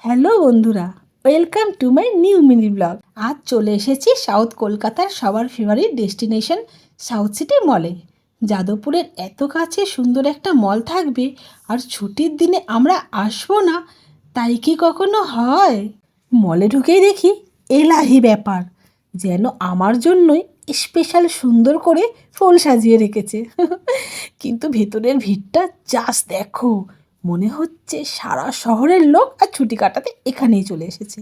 Hello বন্ধুরা, welcome to my new mini blog. আজ চলে এসেছি সাউথ কলকাতার সবার ফেভারিট ডেস্টিনেশন সাউথ সিটি মলে। যাদবপুরের এত কাছে সুন্দর একটা মল থাকবে আর ছুটির দিনে আমরা আসবো না, তাই কি কখনো হয়? মলে ঢুকেই দেখি এলাহি ব্যাপার, যেন আমার জন্যই স্পেশাল সুন্দর করে ফুল সাজিয়ে রেখেছে। কিন্তু ভেতরের ভিড়টা জাস্ট দেখো, মনে হচ্ছে সারা শহরের লোক আর ছুটি কাটাতে এখানেই চলে এসেছে।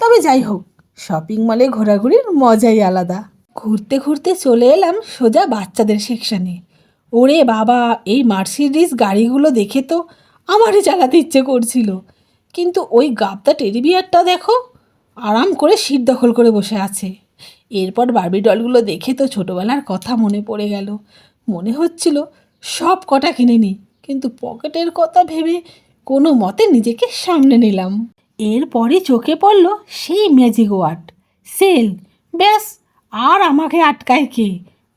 তবে যাই হোক, শপিং মলে ঘোরাঘুরির মজাই আলাদা। ঘুরতে ঘুরতে চলে এলাম সোজা বাচ্চাদের সেকশানে। ওরে বাবা, এই মার্সিডিজ গাড়িগুলো দেখে তো আমারই চালাতে ইচ্ছে করছিল। কিন্তু ওই গাবদা টেডি বিয়ারটা দেখো, আরাম করে সিট দখল করে বসে আছে। এরপর বার্বি ডলগুলো দেখে তো ছোটোবেলার কথা মনে পড়ে গেল। মনে হচ্ছিল সব কটা কিনে নিই, কিন্তু পকেটের কথা ভেবে কোনো মতে নিজেকে সামনে নিলাম। এরপরে চোখে পড়ল সেই ম্যাজিক ওয়ার্ড, সেল। ব্যাস, আর আমাকে আটকায় কে?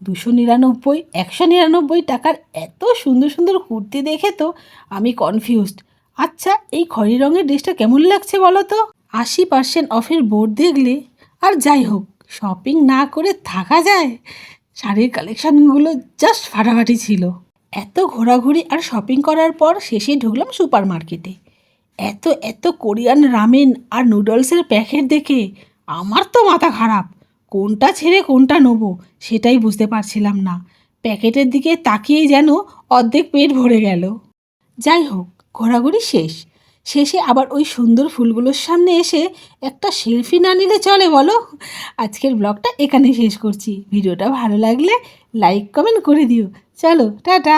299, 199 টাকার এত সুন্দর সুন্দর কুর্তি দেখে তো আমি কনফিউজড। আচ্ছা, এই খয়েরি রঙের ড্রেসটা কেমন লাগছে বলো তো? 80% অফের বোর্ড দেখলে আর যাই হোক, শপিং না করে থাকা যায়? শাড়ির কালেকশানগুলো জাস্ট ফাটাফাটি ছিল। এত ঘোরাঘুরি আর শপিং করার পর শেষে ঢুকলাম সুপার মার্কেটে। এত এত কোরিয়ান রামেন আর নুডলসের প্যাকেট দেখে আমার তো মাথা খারাপ। কোনটা ছেড়ে কোনটা নেবো সেটাই বুঝতে পারছিলাম না। প্যাকেটের দিকে তাকিয়েই যেন অর্ধেক পেট ভরে গেল। যাই হোক, ঘোরাঘুরি শেষ। শেষে আবার ওই সুন্দর ফুলগুলোর সামনে এসে একটা সেলফি না নিলে চলে বলো? আজকের ব্লগটা এখানে শেষ করছি। ভিডিওটা ভালো লাগলে লাইক কমেন্ট করে দিও। চলো, টাটা।